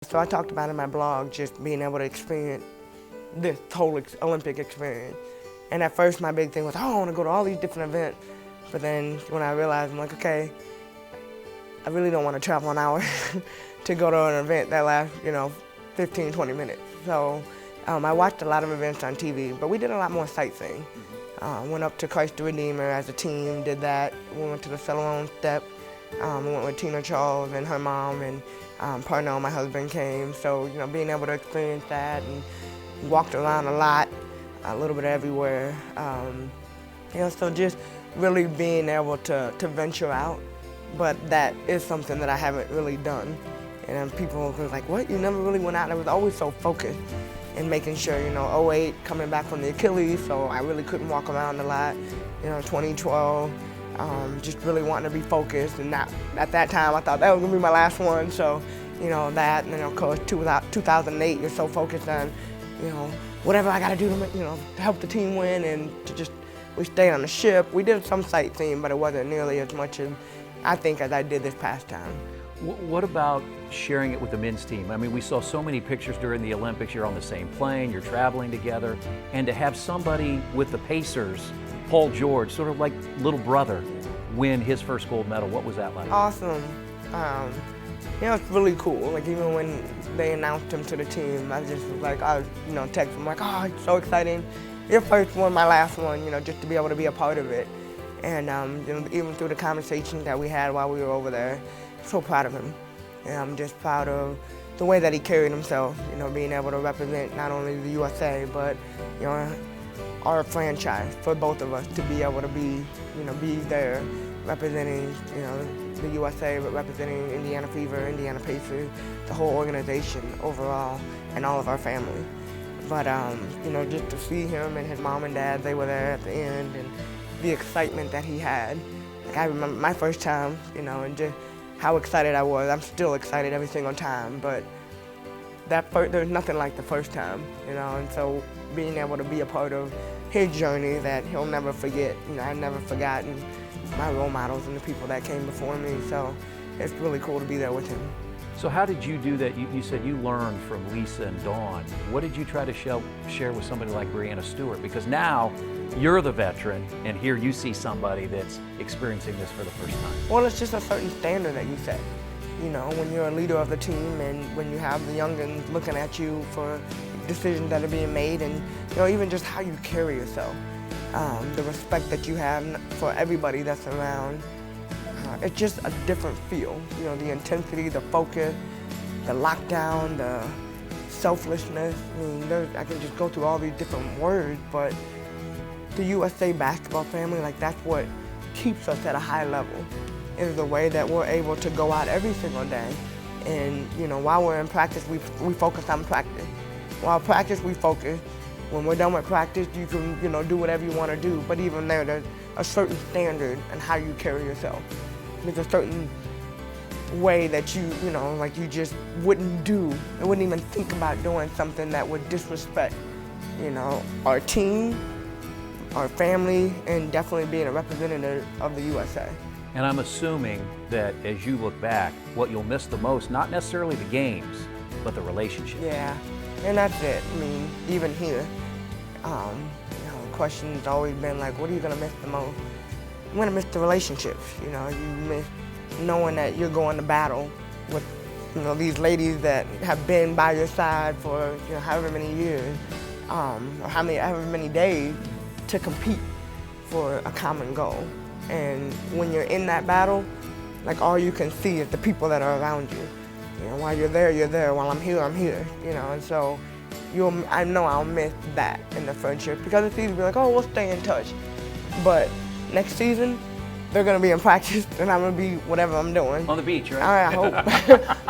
So I talked about in my blog just being able to experience this whole Olympic experience. And at first my big thing was, oh, I want to go to all these different events. But then when I realized, I'm like, okay, I really don't want to travel an hour to go to an event that lasts, 15, 20 minutes. So I watched a lot of events on TV, but we did a lot more sightseeing. Went up to Christ the Redeemer as a team, did that. We went to the Ceylon Step. We went with Tina Charles and her mom, and Parnell, my husband, came. So, being able to experience that and walked around a lot, a little bit everywhere. So just really being able to venture out. But that is something that I haven't really done. And people were like, what, you never really went out? And I was always so focused in making sure, '08, coming back from the Achilles, so I really couldn't walk around a lot. 2012, just really wanting to be focused. And not, at that time, I thought that was gonna be my last one. So, that, and then of course, 2008, you're so focused on, whatever I gotta do to help the team win, and we stayed on the ship. We did some sightseeing, but it wasn't nearly as much as I think as I did this past time. What about sharing it with the men's team? I mean, we saw so many pictures during the Olympics. You're on the same plane, you're traveling together, and to have somebody with the Pacers, Paul George, sort of like little brother, win his first gold medal, what was that like? Awesome. It's really cool. Like, even when they announced him to the team, I just was like, I text him like, oh, it's so exciting. Your first one, my last one, just to be able to be a part of it. And even through the conversations that we had while we were over there, so proud of him. And I'm just proud of the way that he carried himself, being able to represent not only the USA, but, our franchise for both of us to be able to be there representing, the USA, but representing Indiana Fever, Indiana Pacers, the whole organization overall, and all of our family. But, just to see him and his mom and dad, they were there at the end, and the excitement that he had. Like, I remember my first time, and just how excited I was. I'm still excited every single time, but there's nothing like the first time, and so being able to be a part of his journey that he'll never forget. I've never forgotten my role models and the people that came before me, so it's really cool to be there with him. So how did you do that? You said you learned from Lisa and Dawn. What did you try to share with somebody like Breanna Stewart? Because now you're the veteran, and here you see somebody that's experiencing this for the first time. Well, it's just a certain standard that you set. When you're a leader of the team, and when you have the youngins looking at you for decisions that are being made, and even just how you carry yourself, the respect that you have for everybody that's around. It's just a different feel. The intensity, the focus, the lockdown, the selflessness. I mean, I can just go through all these different words, but the USA basketball family, that's what keeps us at a high level, is the way that we're able to go out every single day. And, while we're in practice, we focus on practice. While practice, we focus. When we're done with practice, you can, do whatever you want to do. But even there's a certain standard in how you carry yourself. There's a certain way that you just wouldn't do. I wouldn't even think about doing something that would disrespect, our team, our family, and definitely being a representative of the USA. And I'm assuming that as you look back, what you'll miss the most, not necessarily the games, but the relationship. Yeah, and that's it. I mean, even here, the question's always been like, what are you gonna miss the most? I'm gonna miss the relationships. You miss knowing that you're going to battle with, these ladies that have been by your side for, however many years, or however many days to compete for a common goal. And when you're in that battle, all you can see is the people that are around you. While you're there, you're there. While I'm here, I'm here. And so I know I'll miss that in the friendship, because it's easy to be like, oh, we'll stay in touch. But next season, they're gonna be in practice, and I'm gonna be whatever I'm doing. On the beach, right? I hope.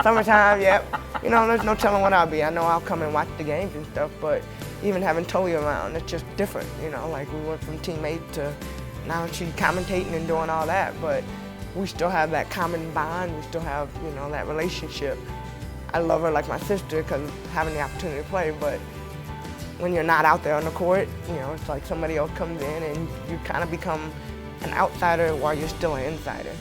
Summertime, yep. There's no telling when I'll be. I know I'll come and watch the games and stuff, but even having Tully around, it's just different. We went from teammate to now she's commentating and doing all that, but we still have that common bond. We still have, that relationship. I love her like my sister because having the opportunity to play, but when you're not out there on the court, it's like somebody else comes in and you kind of become an outsider while you're still an insider.